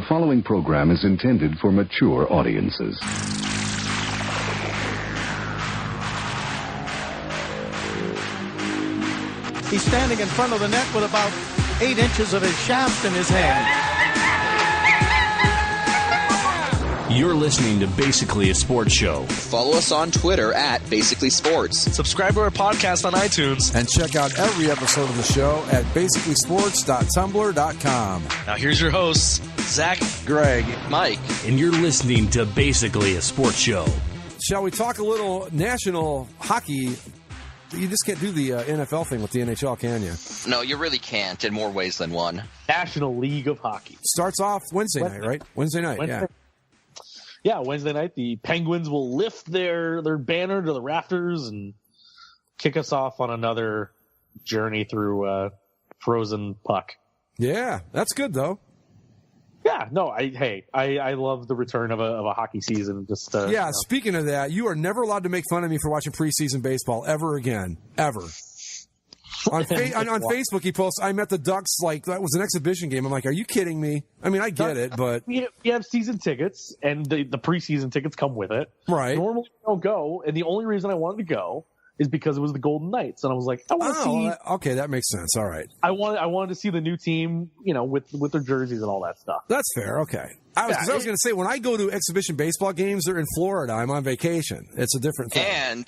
The following program is intended for mature audiences. He's standing in front of the net with about 8 inches of his shaft in his hand. You're listening to Basically a Sports Show. Follow us on Twitter at Basically Sports. Subscribe to our podcast on iTunes. And check out every episode of the show at basicallysports.tumblr.com. Now here's your hosts, Zach, Greg, Mike. And you're listening to Basically a Sports Show. Shall we talk a little national hockey? You just can't do the NFL thing with the NHL, can you? No, you really can't in more ways than one. National League of Hockey. Starts off Wednesday night, right? Wednesday night, yeah. Yeah, Wednesday night, the Penguins will lift their banner to the rafters and kick us off on another journey through frozen puck. Yeah, that's good, though. Yeah, no, I love the return of a hockey season. Just Speaking of that, you are never allowed to make fun of me for watching preseason baseball ever again, ever. On Facebook, he posts, I'm at the Ducks, like, that was an exhibition game. I'm like, are you kidding me? I mean, I get it, but... You have season tickets, and the preseason tickets come with it. Right. Normally, I don't go, and the only reason I wanted to go is because it was the Golden Knights, and I was like, I want to see... Okay, that makes sense. All right. I wanted to see the new team, with their jerseys and all that stuff. That's fair, okay. I was going to say, when I go to exhibition baseball games, they're in Florida. I'm on vacation. It's a different thing.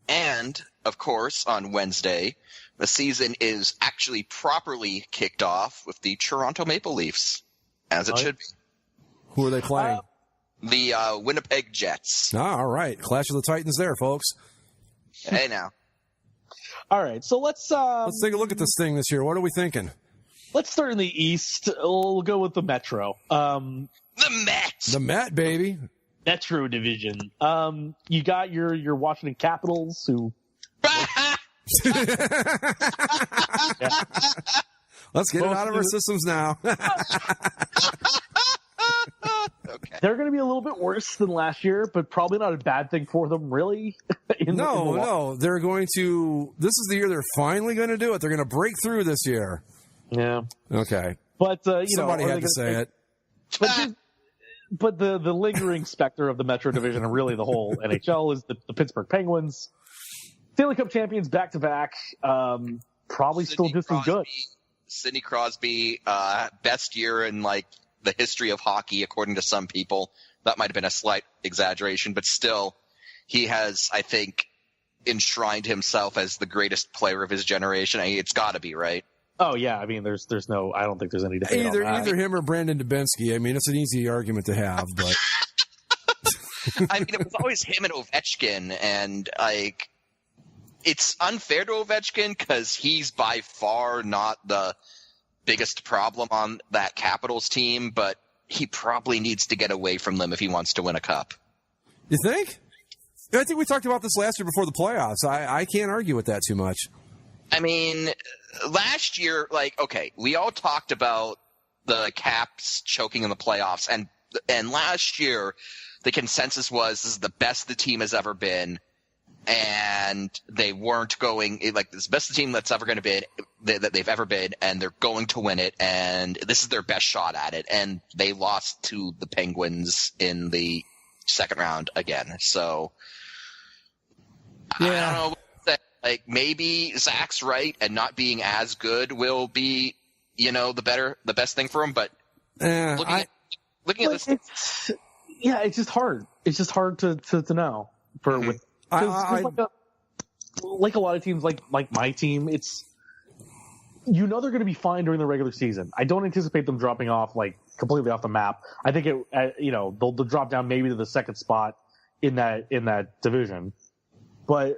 And of course, on Wednesday... the season is actually properly kicked off with the Toronto Maple Leafs, as it should be. Who are they playing? The Winnipeg Jets. All right. Clash of the Titans there, folks. Hey, now. All right, so let's take a look at this thing this year. What are we thinking? Let's start in the East. We'll go with the Metro. The Met. The Met, baby. Metro Division. You got your Washington Capitals, who... Let's get it out of our systems now. Okay. They're going to be a little bit worse than last year, but probably not a bad thing for them, really. No. They're going to... This is the year they're finally going to do it. They're going to break through this year. Yeah. Okay. But, somebody had to say it. But the lingering specter of the Metro Division and really the whole NHL is the Pittsburgh Penguins. Stanley Cup champions back-to-back, probably still just as good. Sidney Crosby, best year in, the history of hockey, according to some people. That might have been a slight exaggeration, but still, he has, I think, enshrined himself as the greatest player of his generation. I mean, it's got to be, right? Oh, yeah. I mean, there's no – I don't think there's any debate on that. Either him or Brandon Dubinsky. I mean, it's an easy argument to have, but – I mean, it was always him and Ovechkin, and, it's unfair to Ovechkin because he's by far not the biggest problem on that Capitals team, but he probably needs to get away from them if he wants to win a cup. You think? I think we talked about this last year before the playoffs. I can't argue with that too much. I mean, last year, we all talked about the Caps choking in the playoffs, and last year the consensus was this is the best the team has ever been. And they weren't going this is the best team that's ever going to be that they've ever been, and they're going to win it, and this is their best shot at it. And they lost to the Penguins in the second round again. So yeah. I don't know. Maybe Zach's right, and not being as good will be the best thing for him. But looking at this, it's just hard. It's just hard to know for with. Like a lot of teams, like my team, it's they're going to be fine during the regular season. I don't anticipate them dropping off completely off the map. I think they'll drop down maybe to the second spot in that division. But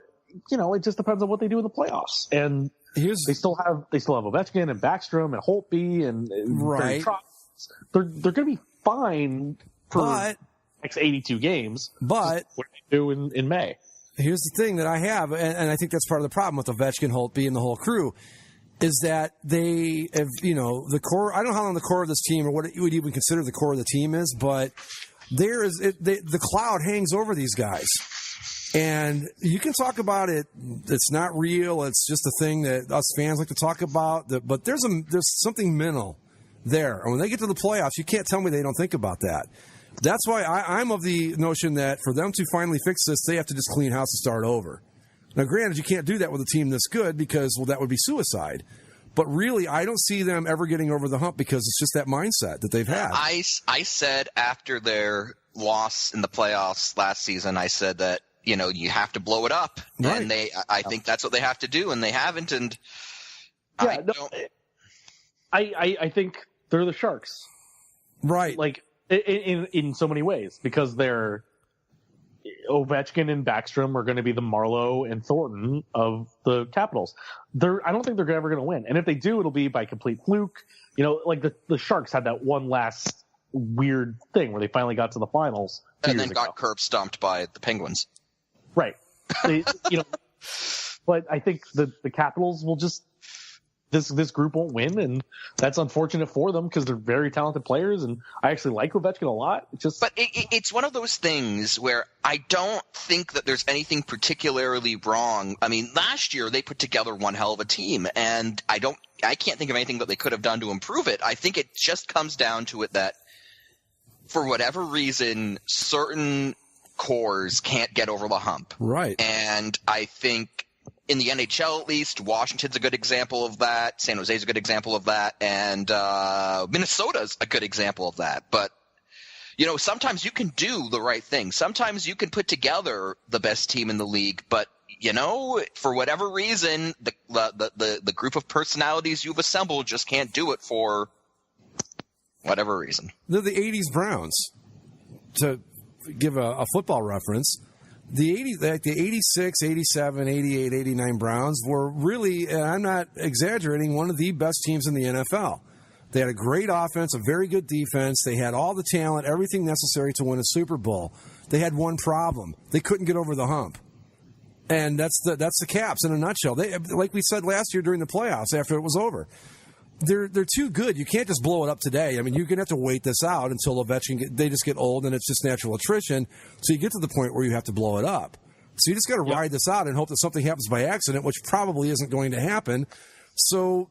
it just depends on what they do in the playoffs. And they still have Ovechkin and Backstrom and Holtby and right. They're going to be fine for the next 82 games. But what do they do in May? Here's the thing that I have, and I think that's part of the problem with Ovechkin, Holtby, and the whole crew, is that they have, the core. I don't know how long the core of this team, or what you would even consider the core of the team is, but the cloud hangs over these guys. And you can talk about it. It's not real. It's just a thing that us fans like to talk about. But there's something mental there. And when they get to the playoffs, you can't tell me they don't think about that. That's why I'm of the notion that for them to finally fix this, they have to just clean house and start over. Now, granted, you can't do that with a team this good because, well, that would be suicide. But really, I don't see them ever getting over the hump because it's just that mindset that they've had. I said after their loss in the playoffs last season, I said that, you have to blow it up. Right. And I think that's what they have to do, and they haven't. And I think they're the Sharks. Right. Like, in so many ways, because they're Ovechkin and Backstrom are going to be the Marlowe and Thornton of the Capitals. I don't think they're ever going to win. And if they do, it'll be by complete fluke. Like the Sharks had that one last weird thing where they finally got to the finals. And then got curb stomped by the Penguins. Right. But I think the Capitals will just, this group won't win, and that's unfortunate for them because they're very talented players, and I actually like Ovechkin a lot. But it's one of those things where I don't think that there's anything particularly wrong. I mean, last year they put together one hell of a team, and I can't think of anything that they could have done to improve it. I think it just comes down to it that for whatever reason, certain cores can't get over the hump. Right. And I think in the NHL, at least, Washington's a good example of that. San Jose's a good example of that. And Minnesota's a good example of that. But, sometimes you can do the right thing. Sometimes you can put together the best team in the league. But, for whatever reason, the group of personalities you've assembled just can't do it for whatever reason. They're the 80s Browns, to give a football reference. The 86, 87, 88, 89 Browns were really, and I'm not exaggerating, one of the best teams in the NFL. They had a great offense, a very good defense. They had all the talent, everything necessary to win a Super Bowl. They had one problem. They couldn't get over the hump. And that's the Caps in a nutshell. They, like we said last year during the playoffs after it was over, they're too good. You can't just blow it up today. I mean, you're going to have to wait this out until Ovechkin they just get old and it's just natural attrition. So you get to the point where you have to blow it up. So you just got to ride this out and hope that something happens by accident, which probably isn't going to happen. So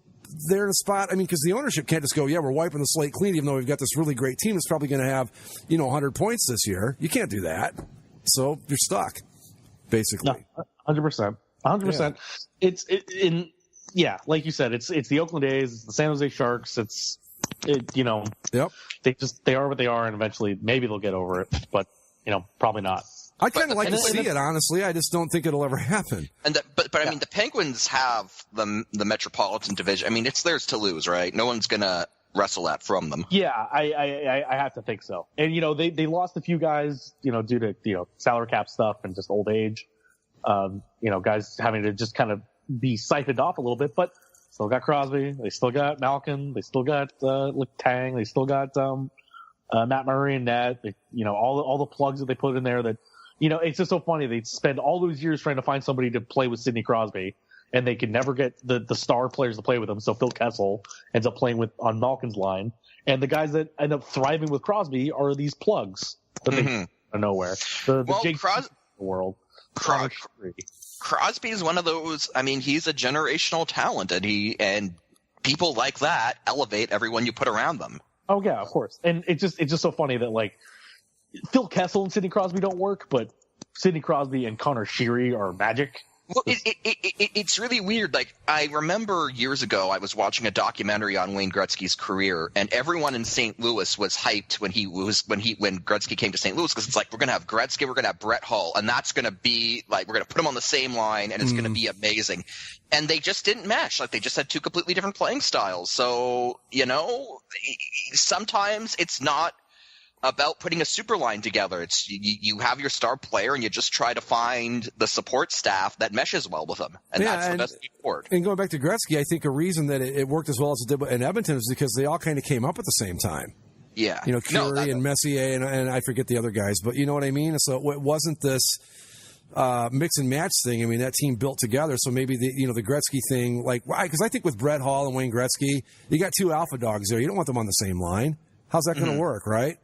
they're in a spot, because the ownership can't just go, yeah, we're wiping the slate clean, even though we've got this really great team that's probably going to have, 100 points this year. You can't do that. So you're stuck, basically. No, 100%. 100%. Yeah. Yeah, like you said, it's the Oakland A's, it's the San Jose Sharks. Yep. They are what they are, and eventually maybe they'll get over it, but probably not. I'd kind of like to see it, honestly. I just don't think it'll ever happen. But I mean, the Penguins have the Metropolitan Division. I mean, it's theirs to lose, right? No one's gonna wrestle that from them. Yeah, I have to think so. And they lost a few guys, due to salary cap stuff and just old age. Guys having to just kind of be siphoned off a little bit, but still got Crosby, they still got Malkin, they still got Tang, they still got Matt Murray and net. All the plugs that they put in there. That it's just so funny. They spend all those years trying to find somebody to play with Sidney Crosby, and they can never get the star players to play with him. So Phil Kessel ends up playing on Malkin's line, and the guys that end up thriving with Crosby are these plugs that they come out of nowhere. The Jake of the world. Crosby is one of those. I mean, he's a generational talent, and people like that elevate everyone you put around them. Oh yeah, of course. And it's just so funny that Phil Kessel and Sidney Crosby don't work, but Sidney Crosby and Connor Sheary are magic. Well, it's really weird. I remember years ago, I was watching a documentary on Wayne Gretzky's career, and everyone in St. Louis was hyped when Gretzky came to St. Louis, because it's we're going to have Gretzky, we're going to have Brett Hull, and that's going to be we're going to put them on the same line, and it's going to be amazing. And they just didn't mesh. They just had two completely different playing styles. So, sometimes it's not about putting a super line together. It's you have your star player, and you just try to find the support staff that meshes well with them, and that's the best support. And going back to Gretzky, I think a reason that it worked as well as it did in Edmonton is because they all kind of came up at the same time. Yeah, Curie and Messier and I forget the other guys, but you know what I mean. So it wasn't this mix and match thing. I mean, that team built together. So maybe the Gretzky thing, because I think with Brett Hull and Wayne Gretzky, you got two alpha dogs there. You don't want them on the same line. How's that going to work, right?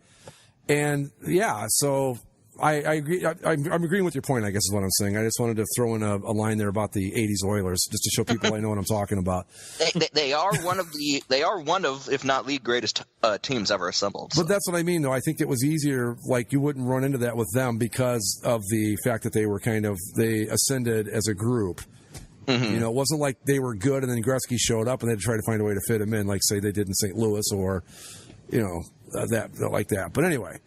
And, yeah, so I agree. I'm agreeing with your point, I guess is what I'm saying. I just wanted to throw in a line there about the 80s Oilers just to show people I know what I'm talking about. They are one of, if not the greatest teams ever assembled. So. But that's what I mean, though. I think it was easier, like you wouldn't run into that with them because of the fact that they ascended as a group. Mm-hmm. You know, it wasn't like they were good and then Gretzky showed up and they had to try to find a way to fit him in, like say they did in St. Louis or, you know, that like that. But anyway.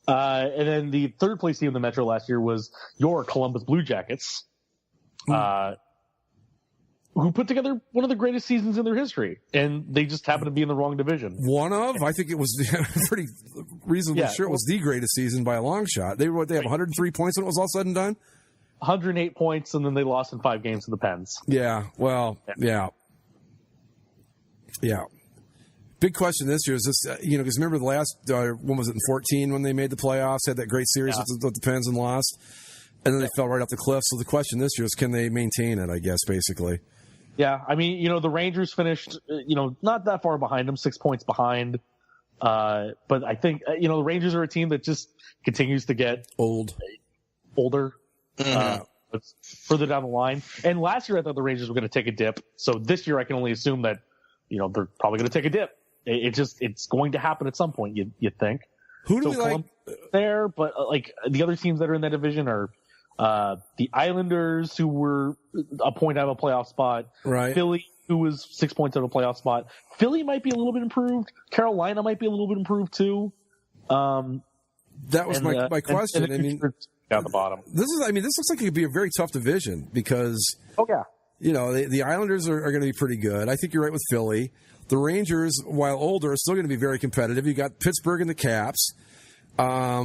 And then the third place team in the Metro last year was your Columbus Blue Jackets, who put together one of the greatest seasons in their history, and they just happened to be in the wrong division. One of? I think it was pretty reasonably sure it was the greatest season by a long shot. They have 103 points when it was all said and done? 108 points, and then they lost in 5 games to the Pens. Yeah, well, yeah. Big question this year is this, because remember the last, when was it, in 14 when they made the playoffs, had that great series with the Pens and lost, and then they fell right off the cliff. So the question this year is, can they maintain it, I guess, basically. Yeah, I mean, the Rangers finished, not that far behind them, 6 points behind. But I think, the Rangers are a team that just continues to get older. Further down the line. And last year I thought the Rangers were going to take a dip. So this year I can only assume that, they're probably going to take a dip. It's going to happen at some point, you'd think. Who do we like there? But like the other teams that are in that division are the Islanders, who were a point out of a playoff spot. Right. Philly, who was 6 points out of a playoff spot. Philly might be a little bit improved. Carolina might be a little bit improved too. That was my question. Down the bottom. This looks like it could be a very tough division because the Islanders are going to be pretty good. I think you're right with Philly. The Rangers, while older, are still going to be very competitive. You got Pittsburgh and the Caps. I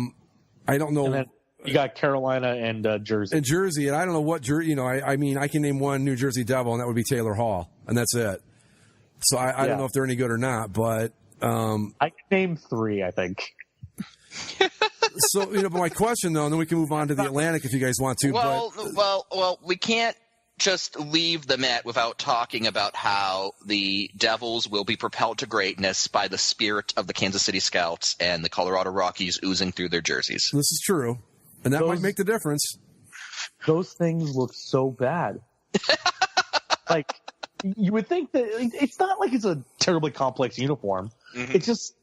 don't know. And then you got Carolina and Jersey. And I don't know what Jersey. I can name one New Jersey Devil, and that would be Taylor Hall, and that's it. So I don't know if they're any good or not, but I can name 3, I think. So, but my question, though, and then we can move on to the Atlantic if you guys want to. Well, we can't just leave the Met without talking about how the Devils will be propelled to greatness by the spirit of the Kansas City Scouts and the Colorado Rockies oozing through their jerseys. This is true, and that might make the difference. Those things look so bad. Like, you would think that it's not like it's a terribly complex uniform. Mm-hmm. It's just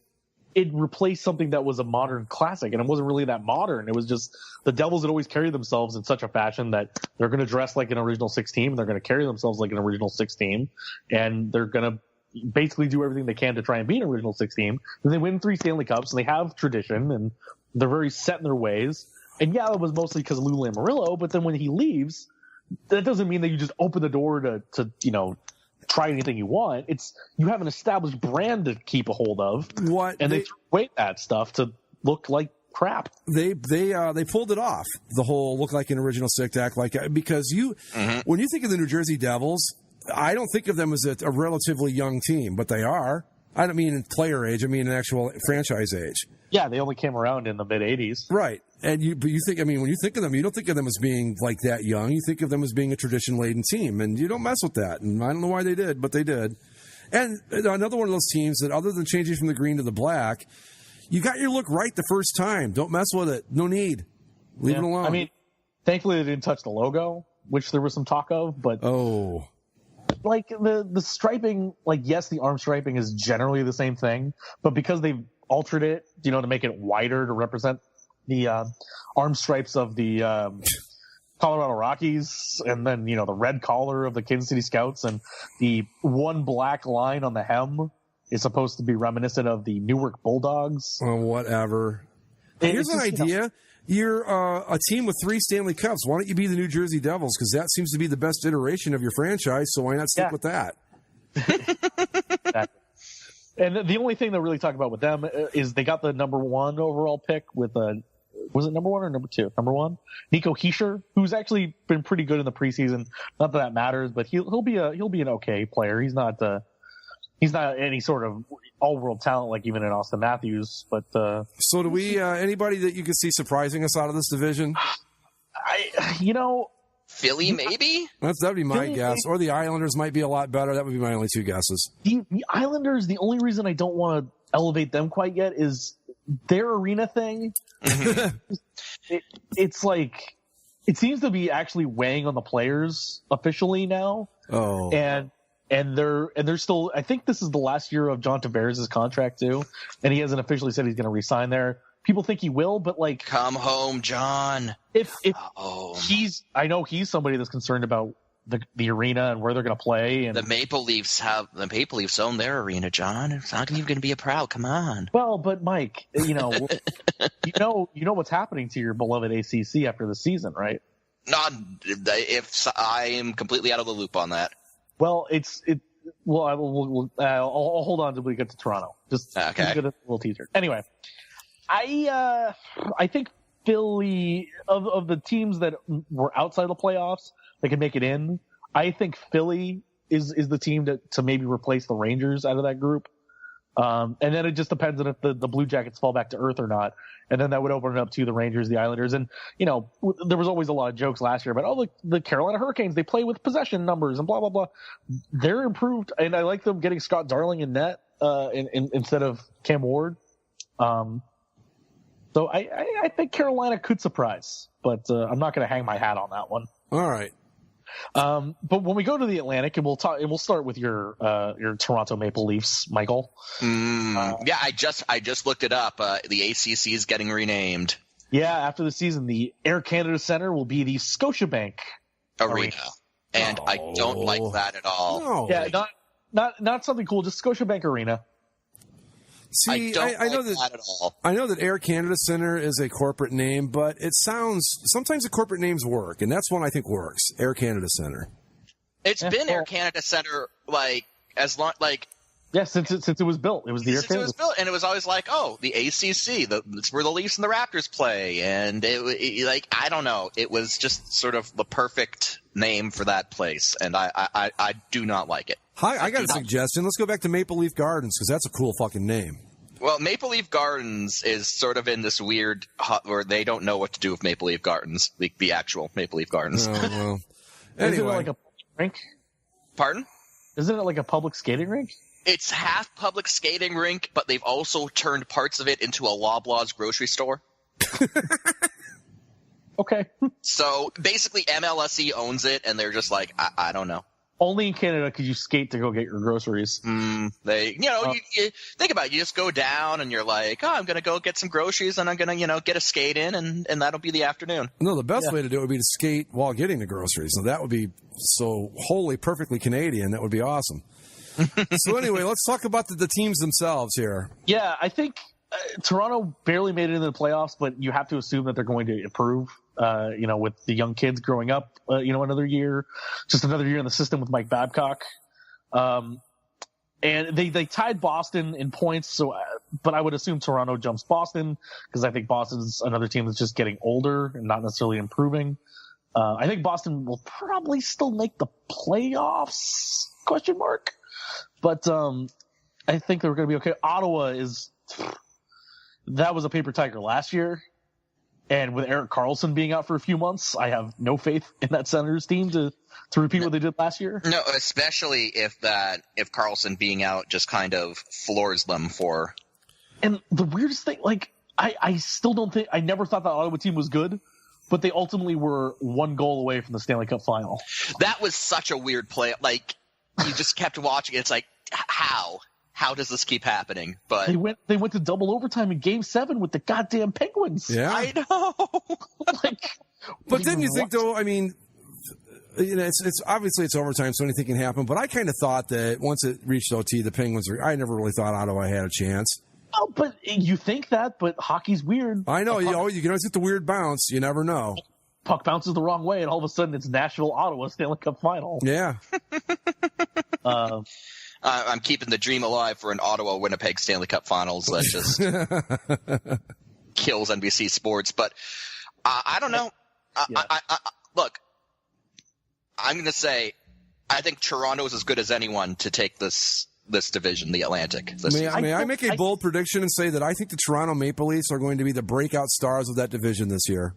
it replaced something that was a modern classic, and it wasn't really that modern. It was just the Devils had always carried themselves in such a fashion that they're going to dress like an original 6 team, and they're going to carry themselves like an original 6 team, and they're going to basically do everything they can to try and beat an original 6 team. And they win 3 Stanley Cups, and they have tradition, and they're very set in their ways. And yeah, it was mostly because of Lou Lamoriello, but then when he leaves, that doesn't mean that you just open the door to try anything you want. It's you have an established brand to keep a hold of. And they threw away that stuff to look like crap. They pulled it off. The whole look like an original 6 act like because when you think of the New Jersey Devils, I don't think of them as a relatively young team, but they are. I don't mean in player age. I mean in actual franchise age. Yeah, they only came around in the mid '80s. Right, when you think of them, you don't think of them as being like that young. You think of them as being a tradition-laden team, and you don't mess with that. And I don't know why they did, but they did. And another one of those teams that, other than changing from the green to the black, you got your look right the first time. Don't mess with it. No need. Leave it alone. I mean, thankfully they didn't touch the logo, which there was some talk of, but like the striping, like yes, the arm striping is generally the same thing, but because they've altered it, to make it wider to represent the arm stripes of the Colorado Rockies, and then the red collar of the Kansas City Scouts, and the one black line on the hem is supposed to be reminiscent of the Newark Bulldogs. Oh, whatever. Here's an idea. You're a team with 3 Stanley Cups. Why don't you be the New Jersey Devils? Because that seems to be the best iteration of your franchise, so why not stick with that? And the only thing to really talk about with them is they got the number 1 overall pick with was it number 1 or number 2? Number 1, Nico Hischier, who's actually been pretty good in the preseason. Not that matters, but he'll be an okay player. He's not any sort of all-world talent like even in Austin Matthews. But so do we? Anybody that you could see surprising us out of this division? Philly, maybe? That'd be my guess. Or the Islanders might be a lot better. That would be my only 2 guesses. The Islanders, the only reason I don't want to elevate them quite yet is their arena thing, it's like it seems to be actually weighing on the players officially now. Oh, and they're still. I think this is the last year of John Tavares' contract too, and he hasn't officially said he's going to resign there. People think he will, but like, come home, John. If I know he's somebody that's concerned about the arena and where they're going to play. And the Maple Leafs own their arena, John. It's not even going to be a proud. Come on. Well, but Mike, you know what's happening to your beloved ACC after the season, right? Not if I am completely out of the loop on that. Well, I'll hold on until we get to Toronto. Just okay. Get a little teaser. Anyway, I think Philly of the teams that were outside the playoffs that can make it in. I think Philly is the team to maybe replace the Rangers out of that group. And then it just depends on if the Blue Jackets fall back to earth or not. And then that would open it up to the Rangers, the Islanders. And, you know, there was always a lot of jokes last year about, the Carolina Hurricanes, they play with possession numbers and blah, blah, blah. They're improved. And I like them getting Scott Darling in net instead of Cam Ward. So I think Carolina could surprise, but I'm not going to hang my hat on that one. All right. But when we go to the Atlantic, and we'll start with your Toronto Maple Leafs, Michael. Yeah, I just looked it up. The ACC is getting renamed. Yeah, after the season, the Air Canada Centre will be the Scotiabank Arena. And I don't like that at all. No. Yeah, not something cool, just Scotiabank Arena. See, I know that at all. I know that Air Canada Centre is a corporate name, but sometimes the corporate names work, and that's one I think works. Air Canada Centre. It's been Air Canada Centre since it was built. It was the Air Canada. Since it was built, and it was always like, the ACC, it's where the Leafs and the Raptors play, and I don't know, it was just sort of the perfect name for that place, and I do not like it. Hi, I got a suggestion. Let's go back to Maple Leaf Gardens because that's a cool fucking name. Well, Maple Leaf Gardens is sort of in this weird where they don't know what to do with Maple Leaf Gardens, the actual Maple Leaf Gardens. Oh, well. Isn't it Anyway. like a rink? Pardon? Isn't it like a public skating rink? It's half public skating rink, but they've also turned parts of it into a Loblaws grocery store. Okay. So basically MLSE owns it, and they're just like, I don't know. Only in Canada could you skate to go get your groceries. You think about it. You just go down and you're like, I'm going to go get some groceries and I'm going to, get a skate in and that'll be the afternoon. No, the best way to do it would be to skate while getting the groceries. So that would be so wholly perfectly Canadian. That would be awesome. So anyway, let's talk about the teams themselves here. Yeah, I think Toronto barely made it into the playoffs, but you have to assume that they're going to improve. With the young kids growing up, another year in the system with Mike Babcock. And they tied Boston in points. So, but I would assume Toronto jumps Boston because I think Boston's another team that's just getting older and not necessarily improving. I think Boston will probably still make the playoffs ? But, I think they're going to be okay. Ottawa that was a paper tiger last year. And with Erik Karlsson being out for a few months, I have no faith in that Senators team to repeat what they did last year. No, especially if Karlsson being out just kind of floors them for. And the weirdest thing, I still don't think – I never thought that Ottawa team was good, but they ultimately were one goal away from the Stanley Cup final. That was such a weird play. You just kept watching it. It's like, how? How does this keep happening? But they went to double overtime in Game 7 with the goddamn Penguins. Yeah, I know. But didn't you think though? I mean, it's obviously it's overtime, so anything can happen. But I kind of thought that once it reached OT, the Penguins I never really thought Ottawa had a chance. Oh, but you think that, but hockey's weird. I know. You can always get the weird bounce. You never know. Puck bounces the wrong way, and all of a sudden it's Nashville-Ottawa Stanley Cup final. Yeah. I'm keeping the dream alive for an Ottawa-Winnipeg Stanley Cup Finals. That just kills NBC Sports. But I don't know. Look, I'm going to say I think Toronto is as good as anyone to take this division, the Atlantic. May I make a bold prediction and say that I think the Toronto Maple Leafs are going to be the breakout stars of that division this year?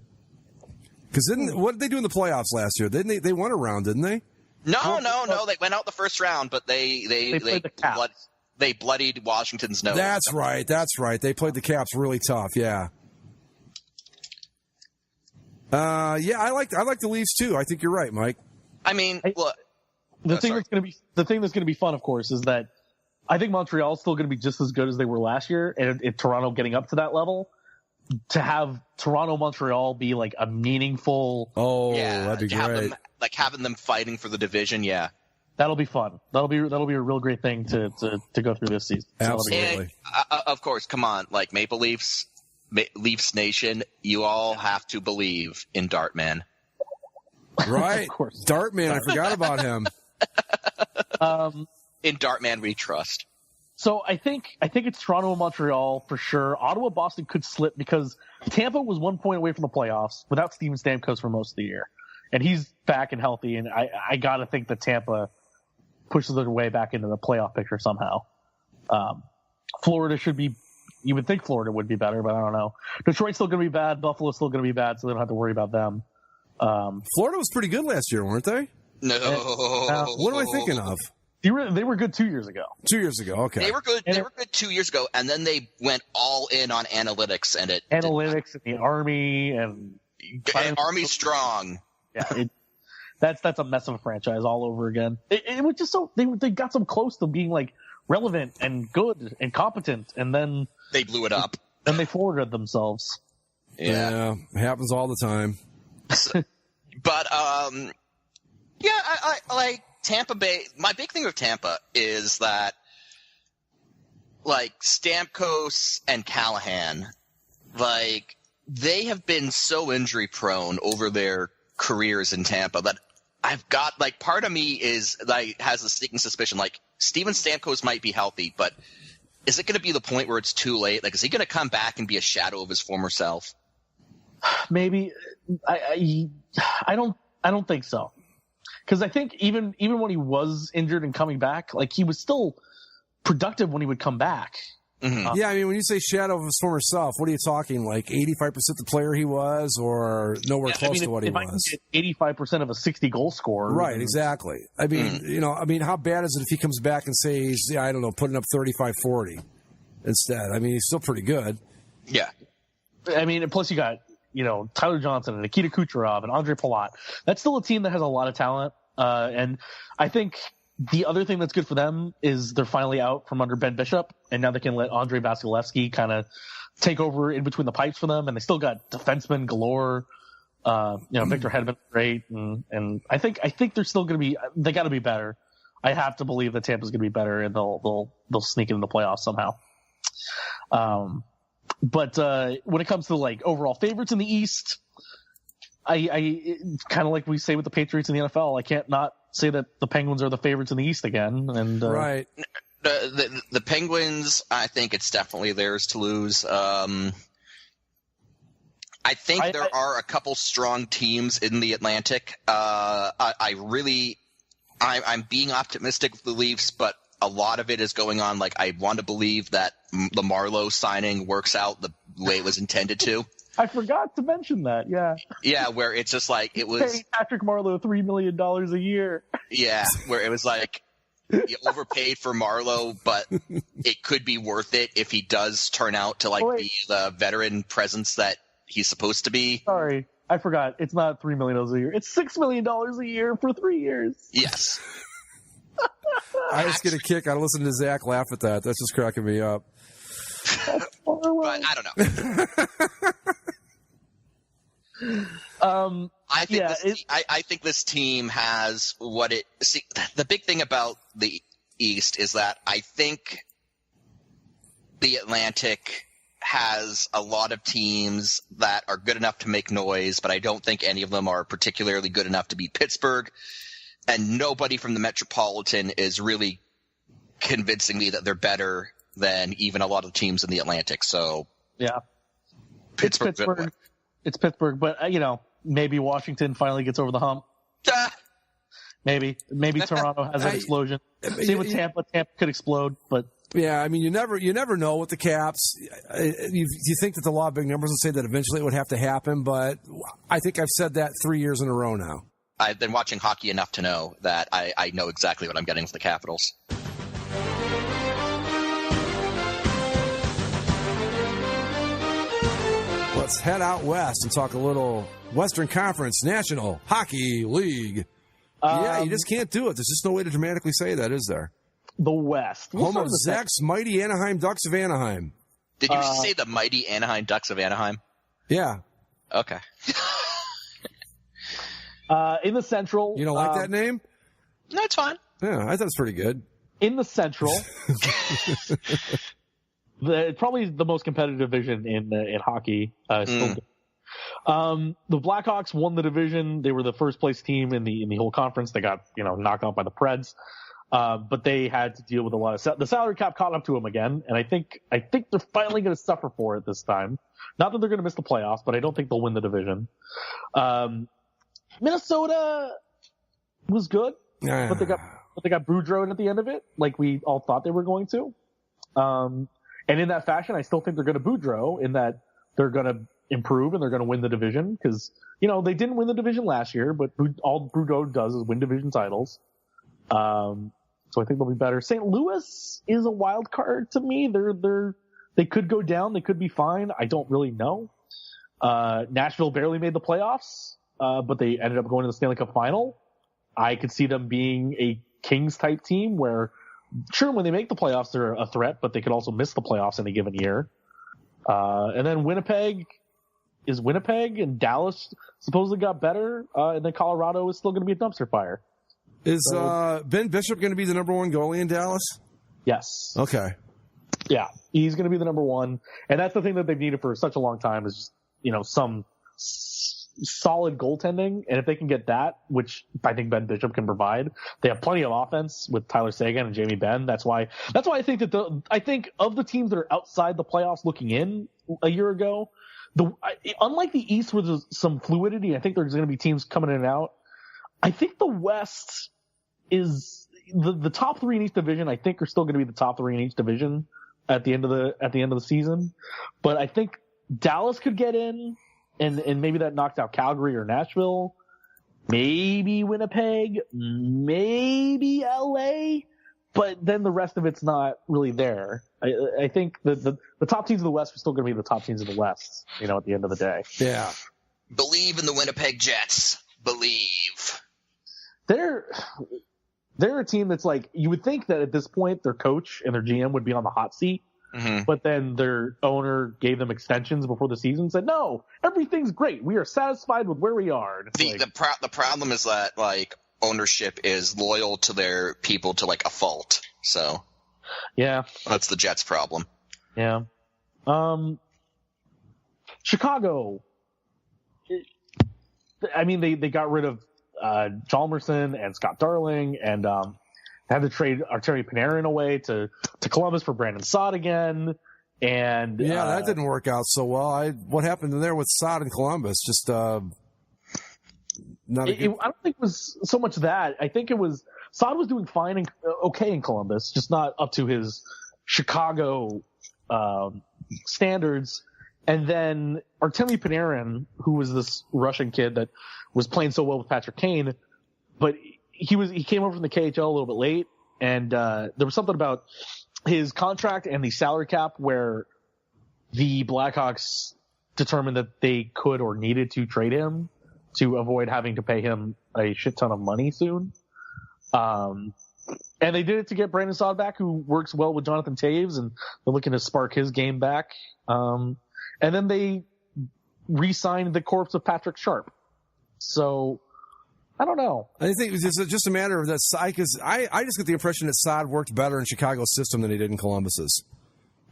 Because what did they do in the playoffs last year? They won a round, didn't they? No. They went out the first round, but they played the Caps. they bloodied Washington's nose. That's right. They played the Caps really tough. Yeah. I like the Leafs too. I think you're right, Mike. I mean, look, the thing that's going to be fun, of course, is that I think Montreal's still going to be just as good as they were last year, and if Toronto getting up to that level, to have Toronto-Montreal be like a meaningful. Oh, that'd be great. Having them fighting for the division, yeah. That'll be fun. That'll be a real great thing to go through this season. Absolutely. And, of course, come on, like Maple Leafs, Leafs Nation, you all have to believe in Dartman. Right. Of course. Dartman, I forgot about him. In Dartman we trust. So I think it's Toronto and Montreal for sure. Ottawa, Boston could slip because Tampa was 1 point away from the playoffs without Steven Stamkos for most of the year. And he's back and healthy, and I got to think that Tampa pushes their way back into the playoff picture somehow. Florida should be – you would think Florida would be better, but I don't know. Detroit's still going to be bad. Buffalo's still going to be bad, so they don't have to worry about them. Florida was pretty good last year, weren't they? No. What am I thinking of? They were good 2 years ago. 2 years ago, okay. They were good. They were good 2 years ago, and then they went all in on analytics, and and the Army and Army strong. Yeah, that's a mess of a franchise all over again. It was just so they got so close to being like relevant and good and competent, and then they blew it up. Then they forwarded themselves. Yeah, it happens all the time. But yeah, I like Tampa Bay. My big thing with Tampa is that like Stamkos and Callahan, like they have been so injury prone over their careers in Tampa that I've got like part of me is like has a sneaking suspicion like Steven Stamkos might be healthy, but is it going to be the point where it's too late? Like, is he going to come back and be a shadow of his former self? Maybe. I don't think so. Because I think even when he was injured and coming back, like he was still productive when he would come back. Mm-hmm. Yeah, I mean, when you say shadow of his former self, what are you talking? Like 85% the player he was, or nowhere close to what he was? I can get 85% of a 60-goal scorer. Right, exactly. I mean, how bad is it if he comes back and says, I don't know, putting up 35-40 instead? I mean, he's still pretty good. Yeah. I mean, and plus you got, Tyler Johnson and Nikita Kucherov and Andre Palat. That's still a team that has a lot of talent. And I think the other thing that's good for them is they're finally out from under Ben Bishop, and now they can let Andrei Vasilevsky kind of take over in between the pipes for them. And they still got defensemen galore. Victor Hedman's great, and I think they're still going to be. They got to be better. I have to believe that Tampa's going to be better, and they'll sneak in the playoffs somehow. But when it comes to like overall favorites in the East, I kind of like we say with the Patriots in the NFL, I can't not say that the Penguins are the favorites in the East again. And right, the Penguins, I think it's definitely theirs to lose. I think there are a couple strong teams in the Atlantic. I'm being optimistic with the Leafs, but a lot of it is going on. Like I want to believe that the Marleau signing works out the way it was intended to. I forgot to mention that. Yeah. Yeah, where it's just like it was paying Patrick Marleau $3 million a year. Yeah, where it was like you overpaid for Marleau, but it could be worth it if he does turn out to be the veteran presence that he's supposed to be. Sorry, I forgot. It's not $3 million a year. It's $6 million a year for 3 years. Yes. I just get a kick out of listening to Zach laugh at that. That's just cracking me up. But I don't know. I think this team has what it. See, the big thing about the East is that I think the Atlantic has a lot of teams that are good enough to make noise, but I don't think any of them are particularly good enough to beat Pittsburgh. And nobody from the Metropolitan is really convincing me that they're better than even a lot of teams in the Atlantic. So yeah, Pittsburgh. It's Pittsburgh, but maybe Washington finally gets over the hump. Maybe Toronto has an explosion. Same with Tampa. Tampa could explode, but yeah, I mean, you never know with the Caps. You think that the law of big numbers would say that eventually it would have to happen, but I think I've said that 3 years in a row now. I've been watching hockey enough to know that I know exactly what I'm getting with the Capitals. let's head out west and talk a little Western Conference National Hockey League. Yeah, you just can't do it. There's just no way to dramatically say that, is there? The West. Home of Zach's mighty Anaheim Ducks of Anaheim. Did you say the mighty Anaheim Ducks of Anaheim? Yeah. Okay. In the Central. You don't like that name? No, it's fine. Yeah, I thought it was pretty good. In the Central. Probably the most competitive division in hockey. The Blackhawks won the division. They were the first place team in the whole conference. They got knocked out by the Preds, but they had to deal with a lot of the salary cap caught up to them again. And I think they're finally going to suffer for it this time. Not that they're going to miss the playoffs, but I don't think they'll win the division. Minnesota was good, but they got Boudreaux at the end of it, like we all thought they were going to. And in that fashion, I still think they're going to Boudreaux in that they're going to improve and they're going to win the division because, they didn't win the division last year, but all Boudreaux does is win division titles. So I think they'll be better. St. Louis is a wild card to me. They could go down. They could be fine. I don't really know. Nashville barely made the playoffs, but they ended up going to the Stanley Cup final. I could see them being a Kings type team where, sure, when they make the playoffs, they're a threat, but they could also miss the playoffs in a given year. And then Winnipeg, and Dallas supposedly got better, and then Colorado is still going to be a dumpster fire. Is Ben Bishop going to be the number one goalie in Dallas? Yes. Okay. Yeah, he's going to be the number one, and that's the thing that they've needed for such a long time is just, some solid goaltending, and if they can get that, which I think Ben Bishop can provide, they have plenty of offense with Tyler Seguin and Jamie Benn. That's why I think that I think of the teams that are outside the playoffs looking in a year ago, unlike the East where there's some fluidity, I think there's going to be teams coming in and out. I think the West is the top three in each division. I think are still going to be the top three in each division at the end of the season, but I think Dallas could get in. And maybe that knocked out Calgary or Nashville, maybe Winnipeg, maybe LA, but then the rest of it's not really there. I think the top teams of the West are still going to be the top teams of the West, at the end of the day. Yeah. Believe in the Winnipeg Jets. Believe. They're a team that's like, you would think that at this point their coach and their GM would be on the hot seat. Mm-hmm. But then their owner gave them extensions before the season and said, no, everything's great. We are satisfied with where we are. The problem is that, ownership is loyal to their people to, a fault. So, yeah. That's the Jets' problem. Yeah. Chicago. They got rid of Chalmerson and Scott Darling and had to trade Artemi Panarin away to Columbus for Brandon Saad again. And that didn't work out so well. What happened in there with Saad in Columbus? Just not I don't think it was so much that. I think it was Saad was doing fine and okay in Columbus, just not up to his Chicago standards. And then Artemi Panarin, who was this Russian kid that was playing so well with Patrick Kane, but he came over from the KHL a little bit late, and there was something about his contract and the salary cap where the Blackhawks determined that they could or needed to trade him to avoid having to pay him a shit ton of money soon. And they did it to get Brandon Saad back, who works well with Jonathan Toews, and they're looking to spark his game back. And then they re-signed the corpse of Patrick Sharp. So I don't know. I think it's just a matter of that. Because I just get the impression that Saad worked better in Chicago's system than he did in Columbus's.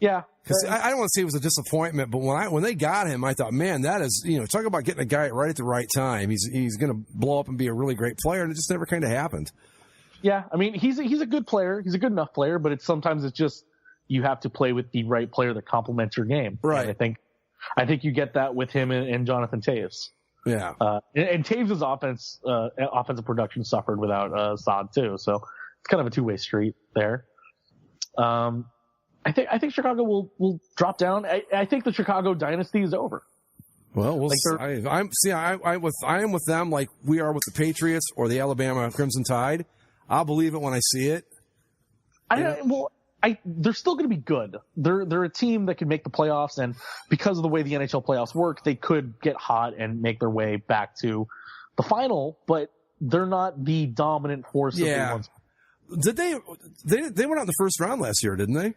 Yeah. Because I don't want to say it was a disappointment, but when they got him, I thought, man, that is, talk about getting a guy right at the right time. He's going to blow up and be a really great player, and it just never kind of happened. Yeah, he's a good player. He's a good enough player, but sometimes it's just you have to play with the right player that complements your game. Right. And I think you get that with him and Jonathan Toews. Yeah. And Taves' offensive production suffered without Saad too, so it's kind of a two-way street there. I think Chicago will drop down. I think the Chicago dynasty is over. Well, I am with them like we are with the Patriots or the Alabama Crimson Tide. I'll believe it when I see it. I they're still going to be good. They're a team that can make the playoffs, and because of the way the NHL playoffs work, they could get hot and make their way back to the final, but they're not the dominant force that they once. Did they went out in the first round last year, didn't they?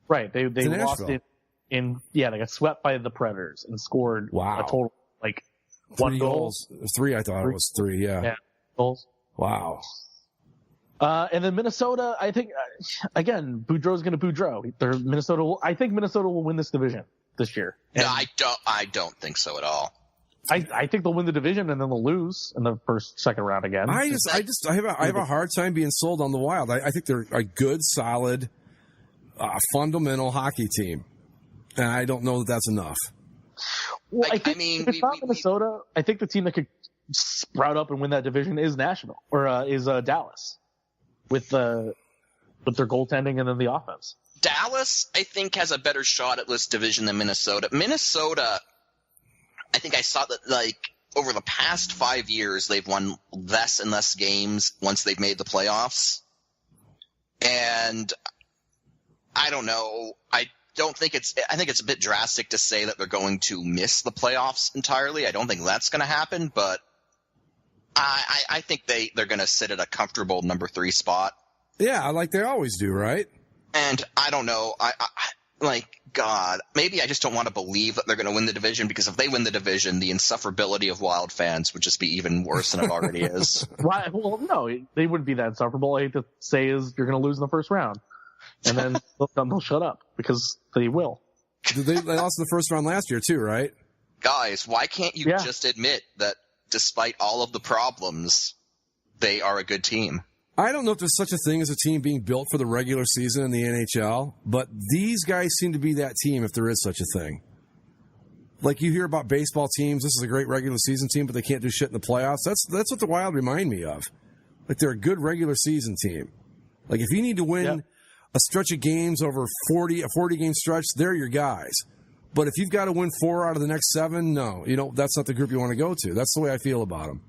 Right. They lost it they got swept by the Predators and scored a total like 1 goal. 3, I thought it was 3, yeah. Goals. Wow. And then Minnesota, I think, again, Boudreau's going to Boudreau. I think Minnesota will win this division this year. And No, I don't think so at all. I think they'll win the division and then they'll lose in the second round again. I have a hard time being sold on the Wild. I think they're a good, solid, fundamental hockey team, and I don't know that that's enough. Well, I think if it's not Minnesota, I think the team that could sprout up and win that division is Nashville or is Dallas with their goaltending and then the offense. Dallas, I think, has a better shot at this division than Minnesota. Minnesota, I think I saw that, like, over the past 5 years, they've won less and less games once they've made the playoffs. And I don't know. I think it's a bit drastic to say that they're going to miss the playoffs entirely. I don't think that's going to happen, but I think they're going to sit at a comfortable number 3 spot. Yeah, like they always do, right? And I don't know. God, maybe I just don't want to believe that they're going to win the division, because if they win the division, the insufferability of Wild fans would just be even worse than it already is. Well, no, they wouldn't be that insufferable. All I hate to say is you're going to lose in the first round. And then they'll shut up, because they will. They lost in the first round last year too, right? Guys, why can't you just admit that despite all of the problems, they are a good team? I don't know if there's such a thing as a team being built for the regular season in the NHL, but these guys seem to be that team, if there is such a thing. Like, you hear about baseball teams, this is a great regular season team, but they can't do shit in the playoffs. That's what the Wild remind me of. Like, they're a good regular season team. Like, if you need to win a stretch of games over a 40-game stretch, they're your guys. But if you've got to win 4 out of the next 7, no. That's not the group you want to go to. That's the way I feel about them.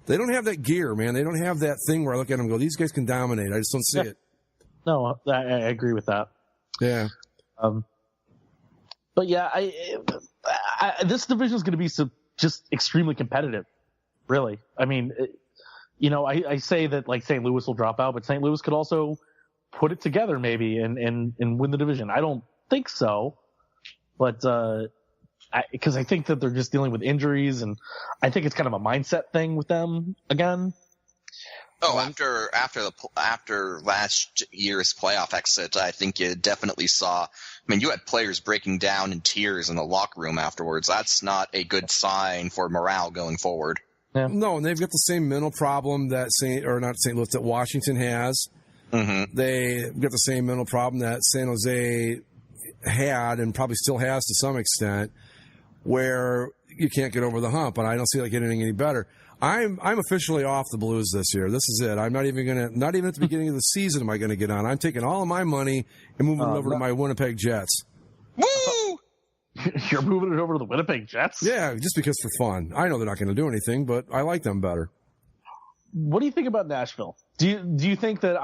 They don't have that gear, man. They don't have that thing where I look at them and go, these guys can dominate. I just don't see it. No, I agree with that. Yeah. But yeah, this division is going to be just extremely competitive, really. I mean, I say that like St. Louis will drop out, but St. Louis could also put it together maybe and win the division. I don't think so, but because I think that they're just dealing with injuries, and I think it's kind of a mindset thing with them again. Oh, after last year's playoff exit, I think you definitely saw. I mean, you had players breaking down in tears in the locker room afterwards. That's not a good sign for morale going forward. Yeah. No, and they've got the same mental problem that that Washington has. Mm-hmm. They've got the same mental problem that San Jose had and probably still has to some extent, where you can't get over the hump, and I don't see like getting any better. I'm officially off the Blues this year. This is it. I'm not even at the beginning of the season am I going to get on. I'm taking all of my money and moving it over to my Winnipeg Jets. Woo! You're moving it over to the Winnipeg Jets? Yeah, just because for fun. I know they're not going to do anything, but I like them better. What do you think about Nashville? Do you think that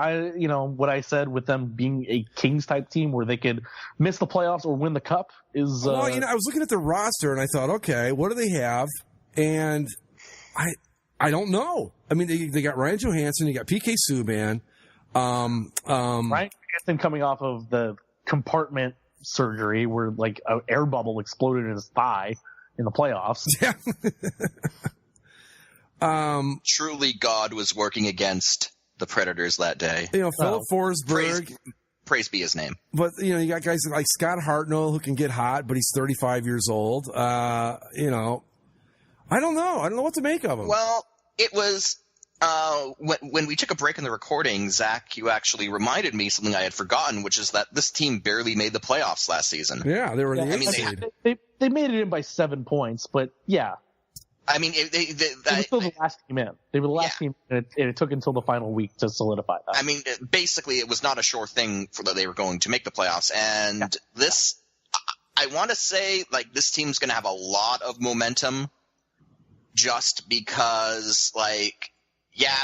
what I said with them being a Kings type team where they could miss the playoffs or win the cup is? Well, I was looking at the roster and I thought, okay, what do they have? And I don't know. I mean, they got Ryan Johansson, you got PK Subban, Ryan Johansson coming off of the compartment surgery where like an air bubble exploded in his thigh in the playoffs. Yeah. Truly, God was working against the Predators that day. Philip Forsberg. Praise be his name. But, you got guys like Scott Hartnell who can get hot, but he's 35 years old. I don't know. I don't know what to make of him. Well, it was when we took a break in the recording, Zach, you actually reminded me something I had forgotten, which is that this team barely made the playoffs last season. Yeah, they were in the 8th seed. They made it in by 7 points, but yeah. I mean, they were still the last team in. They were the last team, and it took until the final week to solidify that. I mean, basically, it was not a sure thing that they were going to make the playoffs. And this, I want to say, like, this team's going to have a lot of momentum just because, like,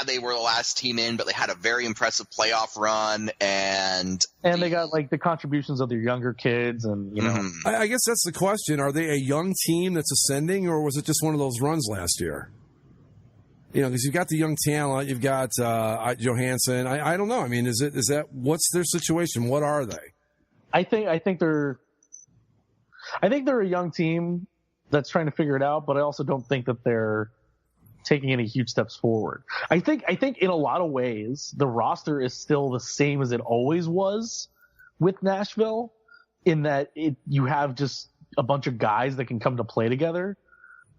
they were the last team in, but they had a very impressive playoff run, and they got like the contributions of their younger kids, and I guess that's the question: are they a young team that's ascending, or was it just one of those runs last year? Because you've got the young talent, you've got Johansson. I don't know. I mean, is that what's their situation? What are they? I think they're a young team that's trying to figure it out, but I also don't think that they're taking any huge steps forward. I think in a lot of ways the roster is still the same as it always was with Nashville, in that you have just a bunch of guys that can come to play together.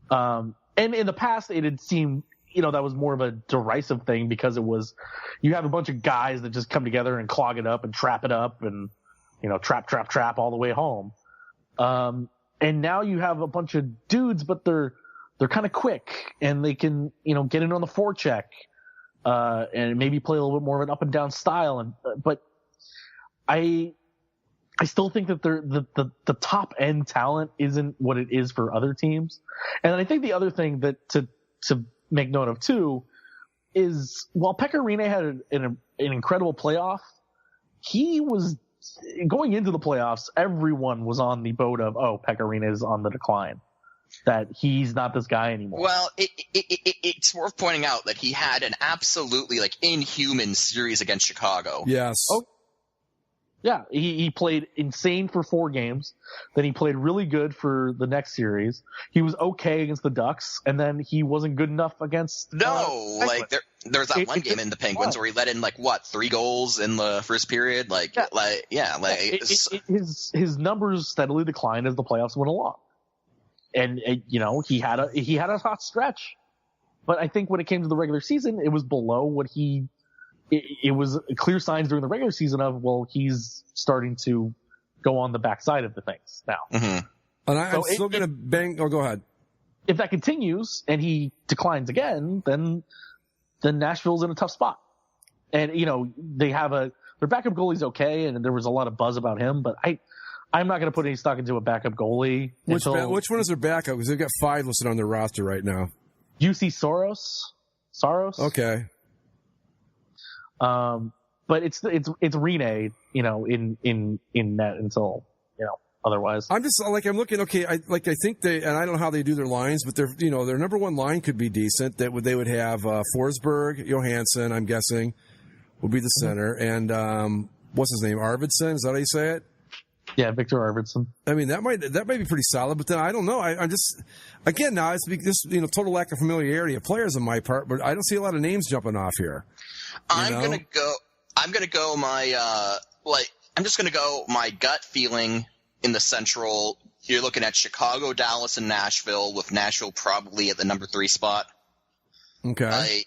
And in the past it had seemed that was more of a derisive thing, because it was, you have a bunch of guys that just come together and clog it up and trap it up and, trap all the way home. And now you have a bunch of dudes, but they're kind of quick, and they can, get in on the forecheck, and maybe play a little bit more of an up and down style. But I still think that the top end talent isn't what it is for other teams. And I think the other thing that to make note of too is, while Pekka Rinne had an incredible playoff, he was going into the playoffs, everyone was on the boat of, Pekka Rinne is on the decline, that he's not this guy anymore. Well, it's worth pointing out that he had an absolutely inhuman series against Chicago. Yes. Oh, yeah. He played insane for 4 games. Then he played really good for the next series. He was okay against the Ducks, and then he wasn't good enough against. There was that one game in the Penguins where he let in 3 goals in the first period. His numbers steadily declined as the playoffs went along. And he had a hot stretch, but I think when it came to the regular season, it was below what it was clear signs during the regular season of, he's starting to go on the backside of the things now. Mm-hmm. And I'm still going to bang. Oh, go ahead. If that continues and he declines again, then Nashville's in a tough spot. And they have their backup goalie's okay, and there was a lot of buzz about him, but I'm not going to put any stock into a backup goalie. Which one is their backup? Because they've got 5 listed on their roster right now. UC Saros. Okay. But it's Rinne, in net until, otherwise. I'm just I'm looking, okay, I think they, and I don't know how they do their lines, but their number one line could be decent. They would have, Forsberg, Johansson, I'm guessing, would be the center. And, what's his name? Arvidsson? Is that how you say it? Yeah, Victor Arvidsson. I mean, that might be pretty solid, but then I don't know. I'm just, again, now it's just, total lack of familiarity of players on my part, but I don't see a lot of names jumping off here. I'm gonna go my gut feeling in the Central. You're looking at Chicago, Dallas, and Nashville, with Nashville probably at the number 3 spot. Okay.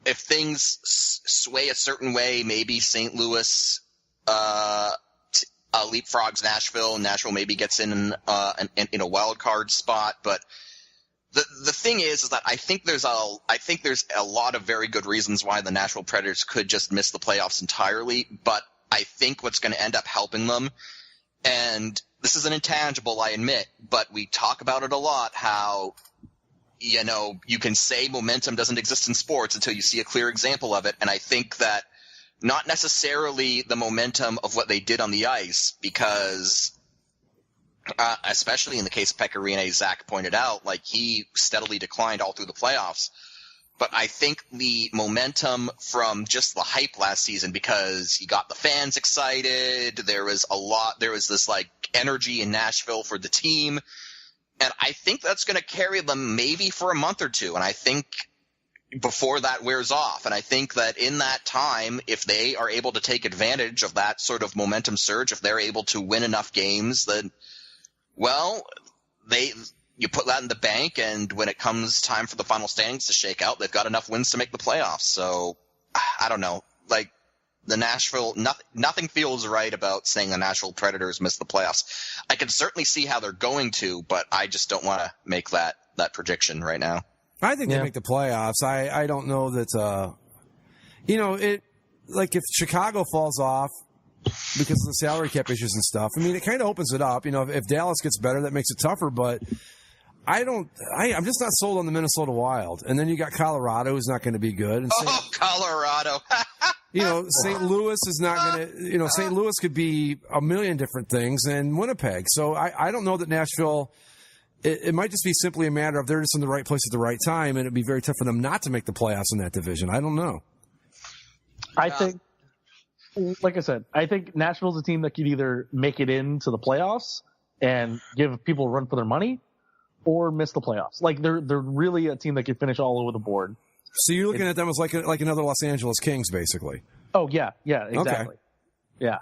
If things sway a certain way, maybe St. Louis leapfrogs Nashville, and Nashville maybe gets in a wild card spot. But the thing is that I think there's a lot of very good reasons why the Nashville Predators could just miss the playoffs entirely. But I think what's going to end up helping them, and this is an intangible, I admit, but we talk about it a lot, how you can say momentum doesn't exist in sports until you see a clear example of it. And I think that not necessarily the momentum of what they did on the ice, because especially in the case of Pekka Rinne, Zach pointed out, he steadily declined all through the playoffs. But I think the momentum from just the hype last season, because he got the fans excited, there was this energy in Nashville for the team. And I think that's going to carry them maybe for a month or two. And I think before that wears off. And I think that in that time, if they are able to take advantage of that sort of momentum surge, if they're able to win enough games, then, you put that in the bank, and when it comes time for the final standings to shake out, they've got enough wins to make the playoffs. So I don't know. The Nashville, nothing feels right about saying the Nashville Predators missed the playoffs. I can certainly see how they're going to, but I just don't want to make that prediction right now. I think they make the playoffs. I don't know that, if Chicago falls off because of the salary cap issues and stuff, I mean, it kind of opens it up. If Dallas gets better, that makes it tougher, but I'm just not sold on the Minnesota Wild. And then you got Colorado, who's not going to be good. And Colorado. St. Louis is not going to, St. Louis could be a million different things, and Winnipeg. So I don't know that Nashville, it might just be simply a matter of they're just in the right place at the right time, and it'd be very tough for them not to make the playoffs in that division. I don't know. I think, like I said, I think Nashville's a team that could either make it into the playoffs and give people a run for their money, or miss the playoffs. Like they're really a team that could finish all over the board. So you're looking at them as like another Los Angeles Kings, basically. Oh yeah, exactly. Okay. Yeah,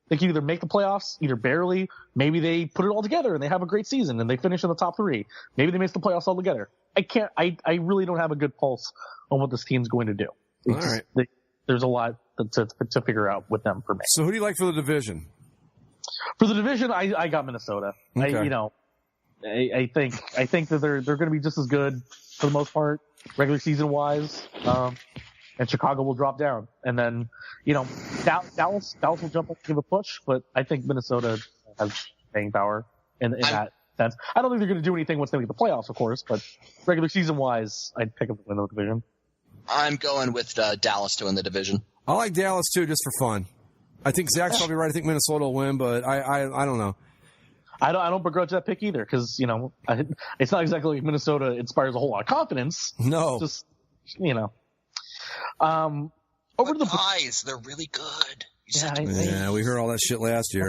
they can either make the playoffs, either barely, maybe they put it all together and they have a great season and they finish in the top 3. Maybe they miss the playoffs altogether. I really don't have a good pulse on what this team's going to do. All right. There's a lot to figure out with them for me. So who do you like for the division? For the division, I got Minnesota. Okay. I think that they're going to be just as good for the most part, regular season wise. And Chicago will drop down, and then Dallas will jump up and give a push. But I think Minnesota has staying power in that sense. I don't think they're going to do anything once they make the playoffs, of course. But regular season wise, I'd pick up the win of the division. I'm going with Dallas to win the division. I like Dallas too, just for fun. I think Zach's probably right. I think Minnesota will win, but I don't know. I don't begrudge that pick either, because it's not exactly like Minnesota inspires a whole lot of confidence. No, just over to the Pies, they're really good. Yeah, we heard all that shit last year.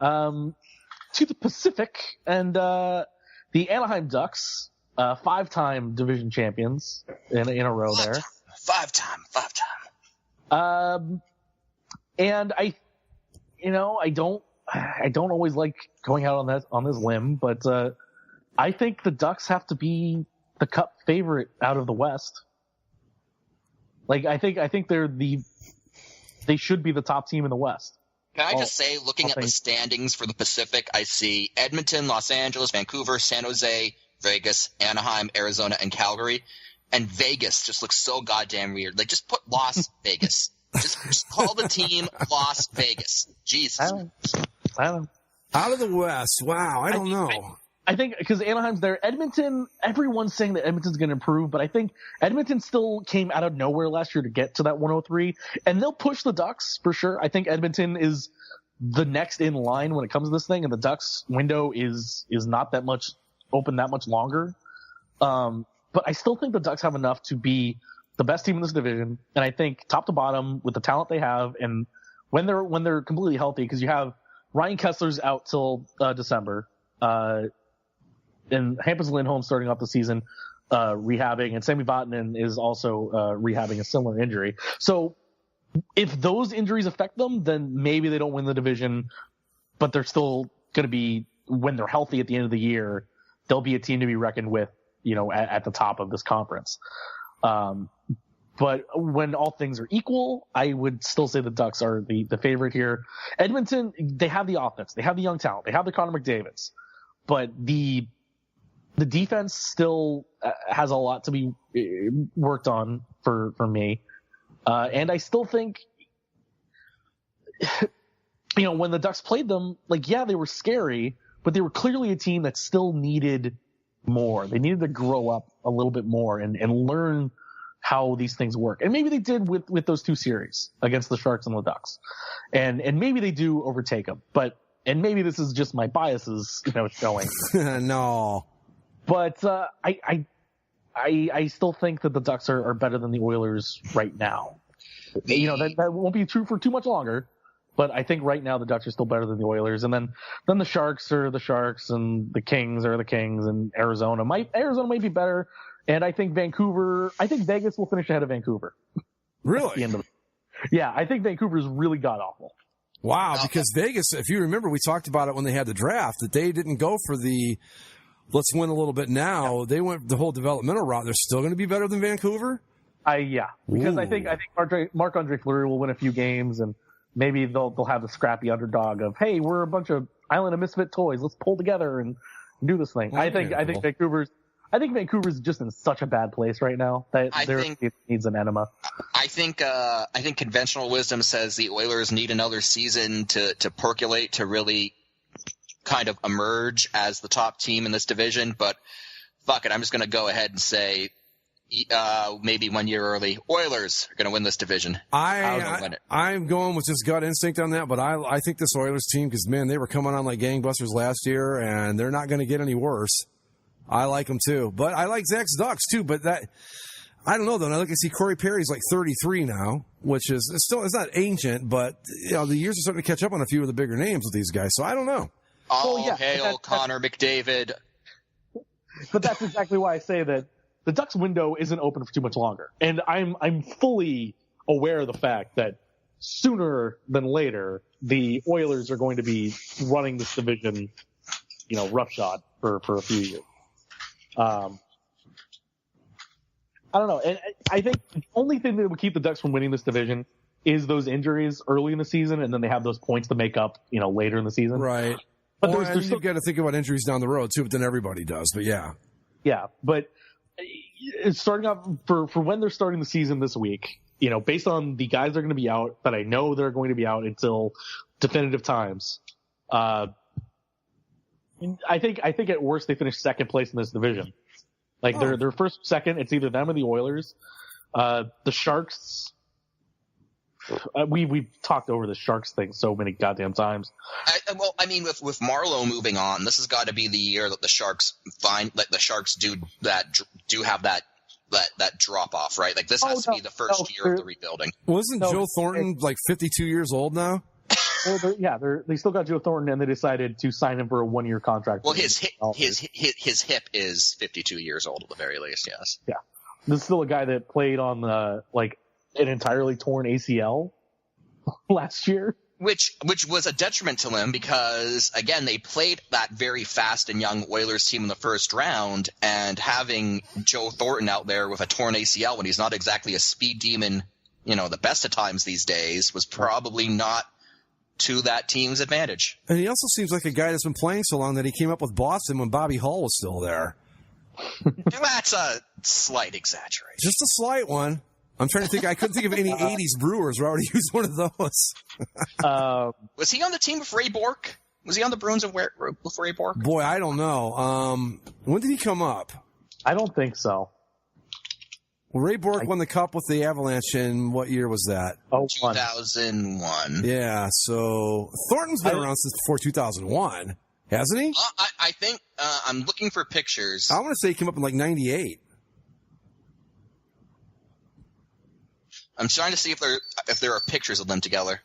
To the Pacific, and the Anaheim Ducks, 5-time division champions in a row there. Five time. And I don't always like going out on this limb, but I think the Ducks have to be the Cup favorite out of the West. Like I think they should be the top team in the West. Can I just say, looking at the standings for the Pacific, I see Edmonton, Los Angeles, Vancouver, San Jose, Vegas, Anaheim, Arizona, and Calgary. And Vegas just looks so goddamn weird. Like, just put Las Vegas. Just call the team Las Vegas. Jesus. I don't know. Out of the West. Wow, I don't know. I think because Anaheim's there. Edmonton, everyone's saying that Edmonton's going to improve, but I think Edmonton still came out of nowhere last year to get to that 103, and they'll push the Ducks for sure. I think Edmonton is the next in line when it comes to this thing, and the Ducks window is not that much open that much longer. But I still think the Ducks have enough to be the best team in this division, and I think top to bottom with the talent they have, and when they're completely healthy, because you have Ryan Kessler's out till December. And Hampus Lindholm starting off the season rehabbing, and Sami Vatanen is also rehabbing a similar injury. So if those injuries affect them, then maybe they don't win the division, but they're still going to be, when they're healthy at the end of the year, they'll be a team to be reckoned with, at the top of this conference. But when all things are equal, I would still say the Ducks are the favorite here. Edmonton, they have the offense, they have the young talent, they have the Connor McDavids, but the defense still has a lot to be worked on for me. And I still think, when the Ducks played them, they were scary, but they were clearly a team that still needed more. They needed to grow up a little bit more and learn how these things work. And maybe they did with those 2 series against the Sharks and the Ducks. And maybe they do overtake them, and maybe this is just my biases, showing. No. But I still think that the Ducks are better than the Oilers right now. That won't be true for too much longer, but I think right now the Ducks are still better than the Oilers. And then the Sharks are the Sharks, and the Kings are the Kings, and Arizona might be better. And I think Vegas will finish ahead of Vancouver. Really? At the end of it. Yeah, I think Vancouver's really god awful. Wow, because Vegas, if you remember, we talked about it when they had the draft, that they didn't go for the let's win a little bit now. Yeah. They went the whole developmental route. They're still going to be better than Vancouver? Yeah. Because Ooh. I think Marc-Andre Fleury will win a few games, and maybe they'll have the scrappy underdog of, hey, we're a bunch of Island of Misfit toys. Let's pull together and do this thing. I think Vancouver's just in such a bad place right now that it needs an enema. I think conventional wisdom says the Oilers need another season to percolate, to really kind of emerge as the top team in this division, but fuck it, I'm just going to go ahead and say maybe 1 year early, Oilers are going to win this division. I'm going with just gut instinct on that, but I think this Oilers team, because, man, they were coming on like gangbusters last year, and they're not going to get any worse. I like them, too. But I like Zach's Ducks, too, but that – I don't know, though. I see Corey Perry's like 33 now, which is it's not ancient, but the years are starting to catch up on a few of the bigger names with these guys, so I don't know. Hail Connor McDavid. But that's exactly why I say that the Ducks window isn't open for too much longer. And I'm fully aware of the fact that sooner than later, the Oilers are going to be running this division, roughshod for a few years. I don't know. And I think the only thing that would keep the Ducks from winning this division is those injuries early in the season, and then they have those points to make up, later in the season. Right. But there's you've got to think about injuries down the road, too, but then everybody does. But, yeah. Yeah, but it's starting off for when they're starting the season this week, based on the guys that are going to be out, that I know they're going to be out until definitive times, I think at worst they finish second place in this division. Like they're first, second. It's either them or the Oilers. The Sharks. We've talked over the Sharks thing so many goddamn times. With Marlowe moving on, this has got to be the year that the Sharks do have that drop off, right? Like this has to be the first year of the rebuilding. Wasn't Joe Thornton like 52 years old now? Well, they still got Joe Thornton, and they decided to sign him for a 1-year contract. Well, his hip is 52 years old at the very least. Yes. Yeah, this is still a guy that played on an entirely torn ACL last year, which was a detriment to him because again they played that very fast and young Oilers team in the first round, and having Joe Thornton out there with a torn ACL when he's not exactly a speed demon, the best of times these days, was probably not to that team's advantage. And he also seems like a guy that's been playing so long that he came up with Boston when Bobby Hull was still there. That's a slight exaggeration. Just a slight one. I'm trying to think. I couldn't think of any 80s Brewers where I would use one of those. Was he on the team with Ray Bourque? Was he on the Bruins with Ray Bourque? Boy, I don't know. When did he come up? I don't think so. Well, Ray Bourque won the Cup with the Avalanche in what year was that? 2001. Yeah, so Thornton's been around since before 2001, hasn't he? I think I'm looking for pictures. I want to say he came up in like 98. I'm trying to see if there are pictures of them together.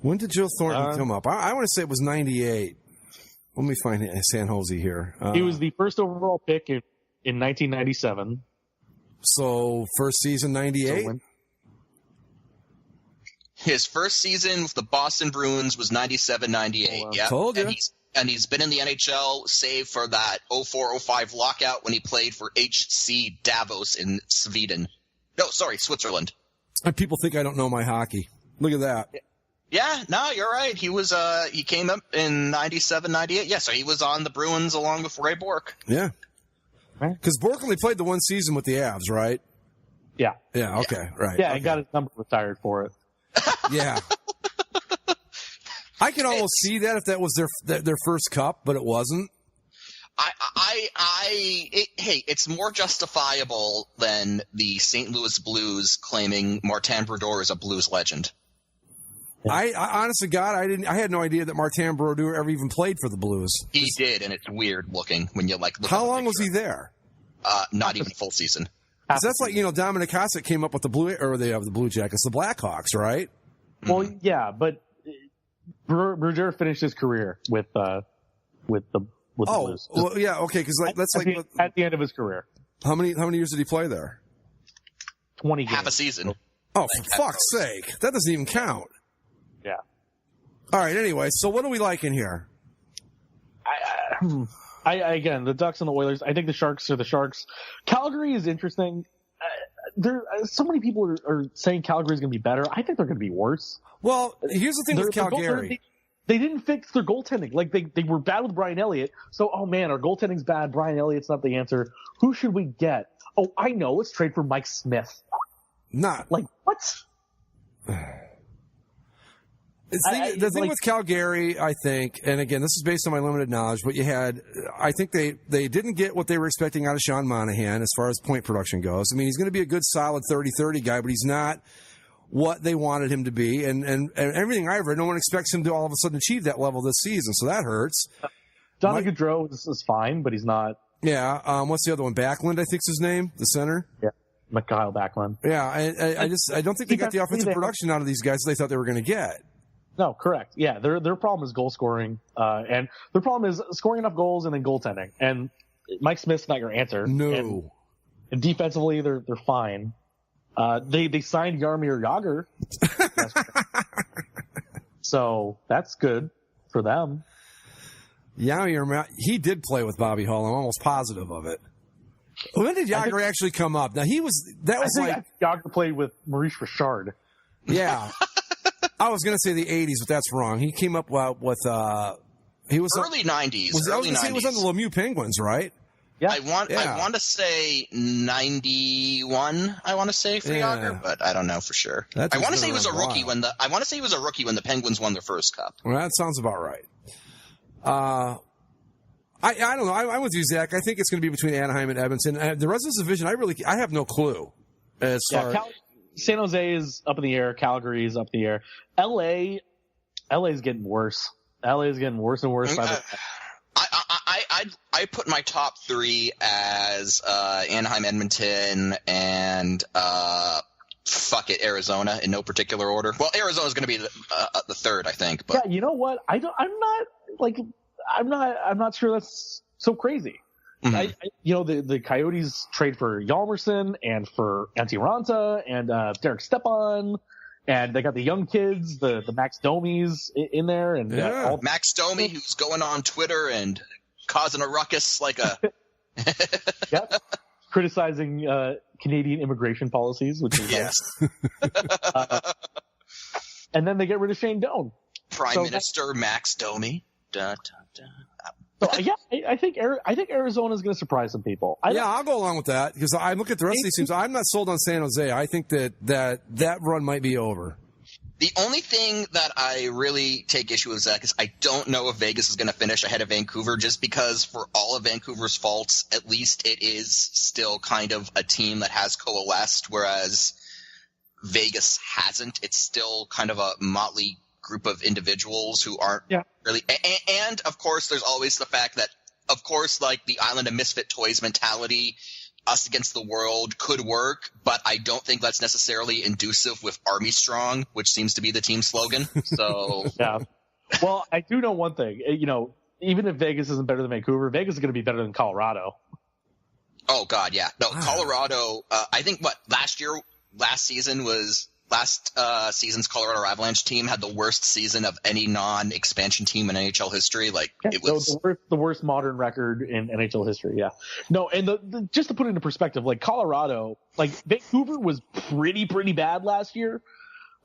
When did Joe Thornton come up? I want to say it was 98. Let me find San Jose here. He was the first overall pick in 1997. So, first season, 98? His first season with the Boston Bruins was 97-98. Yeah, told you. And he's been in the NHL save for that 04-05 lockout when he played for HC Davos in Sweden. No, sorry, Switzerland. And people think I don't know my hockey. Look at that. Yeah, no, you're right. He was he came up in 97-98. Yeah, so he was on the Bruins along with Ray Bourque. Yeah. Because Bourque only played the one season with the Avs, right? Yeah. Yeah, okay, right. Yeah, okay. He got his number retired for it. Yeah. I can almost see that if that was their first cup, but it wasn't. Hey, it's more justifiable than the St. Louis Blues claiming Martin Brodeur is a Blues legend. I honestly, God, I had no idea that Martin Brodeur ever even played for the Blues. He did, and it's weird looking when you look. How long was he there? Not even full season. Because that's like Dominic Hasek came up with the Blue Jackets, the Blackhawks, right? Well, yeah, but Brodeur finished his career with the Blues. Well, yeah, okay, because that's at the end of his career. How many years did he play there? 20 games. Half a season. Oh, for fuck's sake! That doesn't even count. Yeah. All right. Anyway, so what are we liking here? Again, the Ducks and the Oilers. I think the Sharks are the Sharks. Calgary is interesting. So many people are saying Calgary is going to be better. I think they're going to be worse. Well, here's the thing with Calgary. They didn't fix their goaltending. Like they were bad with Brian Elliott. So, oh man, our goaltending's bad. Brian Elliott's not the answer. Who should we get? Oh, I know. Let's trade for Mike Smith. Not like what? The thing with Calgary, I think, and again, this is based on my limited knowledge, but I think they didn't get what they were expecting out of Sean Monahan as far as point production goes. I mean, he's going to be a good, solid 30-30 guy, but he's not what they wanted him to be. And everything I've read, no one expects him to all of a sudden achieve that level this season, so that hurts. Johnny Gaudreau is fine, but he's not. Yeah. What's the other one? Backlund, I think's his name, the center. Yeah. Mikhail Backlund. Yeah. I don't think they got the offensive production out of these guys they thought they were going to get. No, correct. Yeah, their problem is goal scoring, and their problem is scoring enough goals and then goaltending. And Mike Smith's not your answer. No. And defensively, they're fine. They signed Jaromir Jagr, so that's good for them. Yeah, he did play with Bobby Hull. I'm almost positive of it. When did Jagr actually come up? Now Jagr played with Maurice Richard. Yeah. I was going to say the 80s, but that's wrong. He came up with he was early 90s. He was on the Lemieux Penguins, right? Yeah. I want to say 91. I want to say for Jagr, but I don't know for sure. I want to say he was a rookie when the Penguins won their first cup. Well, that sounds about right. I don't know. I'm with you, Zach. I think it's going to be between Anaheim and Edmonton. The rest of this division, I have no clue. San Jose is up in the air. Calgary is up in the air. LA is getting worse. LA is getting worse and worse. I put my top three as Anaheim, Edmonton, and Arizona in no particular order. Well, Arizona's going to be the third, I think. But yeah, you know what? I'm not sure that's so crazy. Mm-hmm. The Coyotes trade for Hjalmarsson and for Antti Ranta and Derek Stepan, and they got the young kids, the Max Domis in there, and Max Domi, who's going on Twitter and causing a ruckus like a criticizing Canadian immigration policies, which is yes. And then they get rid of Shane Doan, Prime Minister Max Domi. Da, da, da. So, I think Arizona is going to surprise some people. I'll go along with that because I look at the rest of these teams. I'm not sold on San Jose. I think that run might be over. The only thing that I really take issue with, Zach, is I don't know if Vegas is going to finish ahead of Vancouver just because for all of Vancouver's faults, at least it is still kind of a team that has coalesced, whereas Vegas hasn't. It's still kind of a motley group of individuals who aren't really – and, of course, there's always the fact that, of course, like the Island of Misfit Toys mentality – us against the world could work, but I don't think that's necessarily inducive with Army Strong, which seems to be the team slogan. So yeah. Well, I do know one thing. Even if Vegas isn't better than Vancouver, Vegas is going to be better than Colorado. Oh God, yeah. No, Colorado. I think last season's Colorado Avalanche team had the worst season of any non-expansion team in NHL history. It was the worst modern record in NHL history. Yeah. No, and just to put it into perspective, Colorado, Vancouver was pretty bad last year.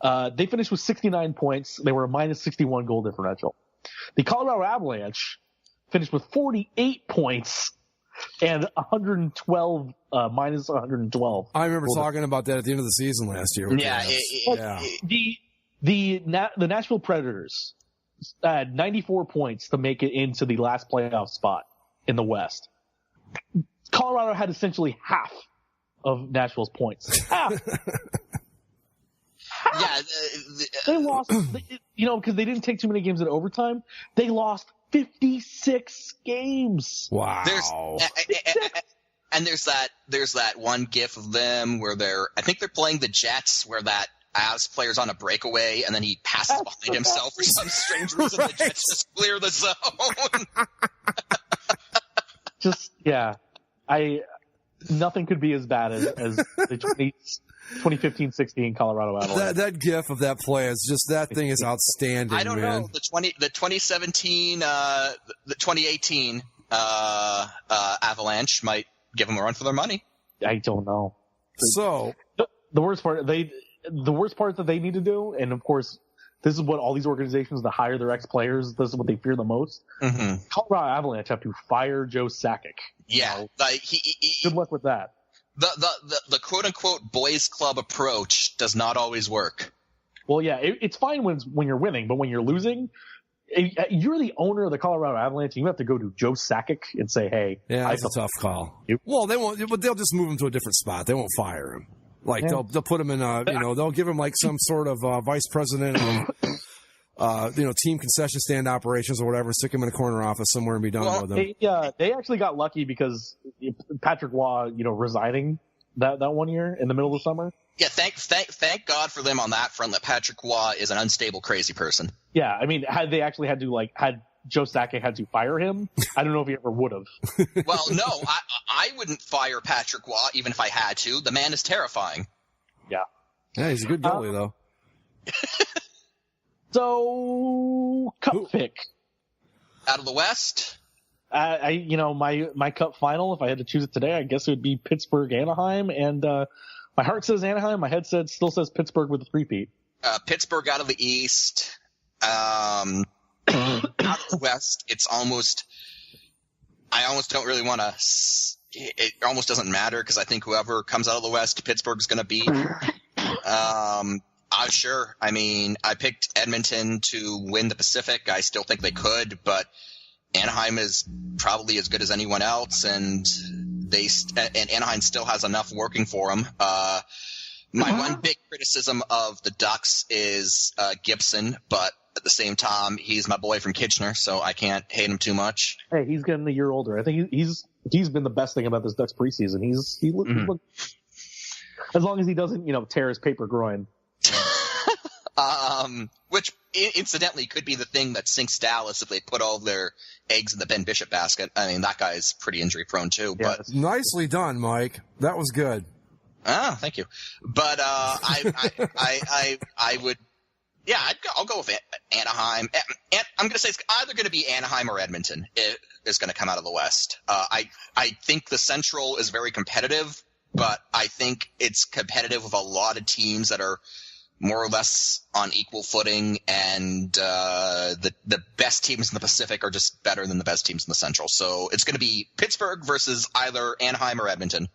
They finished with 69 points. They were a minus 61 goal differential. The Colorado Avalanche finished with 48 points and 112 minus 112. I remember talking about that at the end of the season last year. The Nashville Predators had 94 points to make it into the last playoff spot in the West. Colorado had essentially half of Nashville's points. Half. Yeah, they lost. Because they didn't take too many games in overtime. They lost 56 games. Wow. There's that one gif of them where I think they're playing the Jets where that Avs player's on a breakaway and then he passes behind himself for some strange reason. The Jets just clear the zone. Nothing could be as bad as the 2015-16 Colorado Avalanche. That gif of that play is just, that thing is outstanding. I don't know. The 2017, the 2018 Avalanche might give them a run for their money. I don't know. So the worst part that they need to do, and of course, this is what all these organizations that hire their ex-players, this is what they fear the most. Mm-hmm. Colorado Avalanche have to fire Joe Sakic. Yeah, good luck with that. The quote unquote boys club approach does not always work. Well, yeah, it's fine when you're winning, but when you're losing, you're the owner of the Colorado Avalanche. You have to go to Joe Sakic and say, "Hey, yeah, that's a tough call." Well, they won't, but they'll just move him to a different spot. They won't fire him. Like they'll put him in they'll give him like some sort of vice president of team concession stand operations or whatever. Stick him in a corner office somewhere and be done with him. They actually got lucky because Patrick Waugh, resigning that 1 year in the middle of the summer. Yeah, thank God for them on that front. That Patrick Waugh is an unstable, crazy person. Yeah, I mean, had they actually had Joe Sakic had to fire him, I don't know if he ever would have. Well, no, I wouldn't fire Patrick Waugh even if I had to. The man is terrifying. Yeah. Yeah, he's a good goalie though. So, cup pick out of the West. My cup final, if I had to choose it today, I guess it would be Pittsburgh-Anaheim, and my heart says Anaheim, my head still says Pittsburgh with a three-peat. Pittsburgh out of the East. Out of the West, I almost don't really want to. It almost doesn't matter because I think whoever comes out of the West, Pittsburgh's going to beat. Sure. I mean, I picked Edmonton to win the Pacific. I still think they could, but Anaheim is probably as good as anyone else, and Anaheim still has enough working for them. My one big criticism of the Ducks is Gibson, but at the same time, he's my boy from Kitchener, so I can't hate him too much. Hey, he's getting a year older. I think he's been the best thing about this Ducks preseason. He looked, as long as he doesn't, tear his paper groin. Which incidentally could be the thing that sinks Dallas if they put all their eggs in the Ben Bishop basket. I mean, that guy's pretty injury prone too. Yeah, but nicely done, Mike. That was good. Ah, thank you. But I would. Yeah, I'll go with Anaheim. I'm going to say it's either going to be Anaheim or Edmonton is going to come out of the West. I think the Central is very competitive, but I think it's competitive with a lot of teams that are more or less on equal footing, and the best teams in the Pacific are just better than the best teams in the Central. So it's going to be Pittsburgh versus either Anaheim or Edmonton.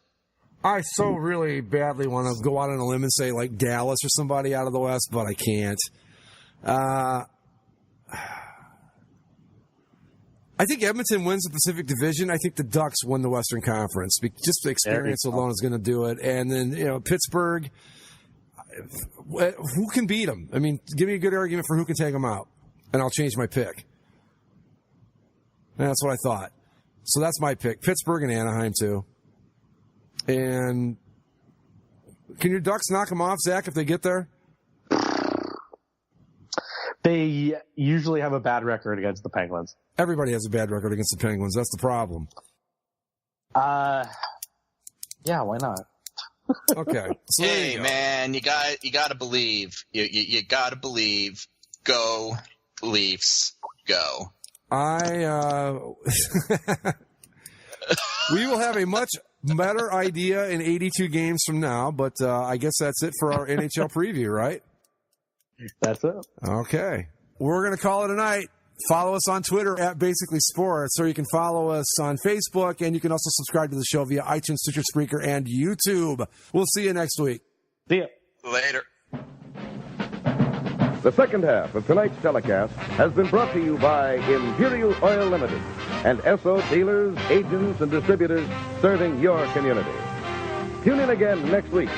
I so really badly want to go out on a limb and say like Dallas or somebody out of the West, but I can't. I think Edmonton wins the Pacific Division. I think the Ducks win the Western Conference. Just the experience alone is going to do it. And then, Pittsburgh, who can beat them? I mean, give me a good argument for who can take them out, and I'll change my pick. And that's what I thought. So that's my pick. Pittsburgh and Anaheim, too. And can your Ducks knock them off, Zach, if they get there? They usually have a bad record against the Penguins. Everybody has a bad record against the Penguins. That's the problem. Yeah, why not? Okay. So hey, man, you got to believe. You got to believe. Go, Leafs, go. We will have a much better idea in 82 games from now, but I guess that's it for our NHL preview, right? That's it. Okay. We're going to call it a night. Follow us on Twitter at Basically Sports, or you can follow us on Facebook, and you can also subscribe to the show via iTunes, Stitcher, Spreaker, and YouTube. We'll see you next week. See ya. Later. The second half of tonight's telecast has been brought to you by Imperial Oil Limited and Esso dealers, agents, and distributors serving your community. Tune in again next week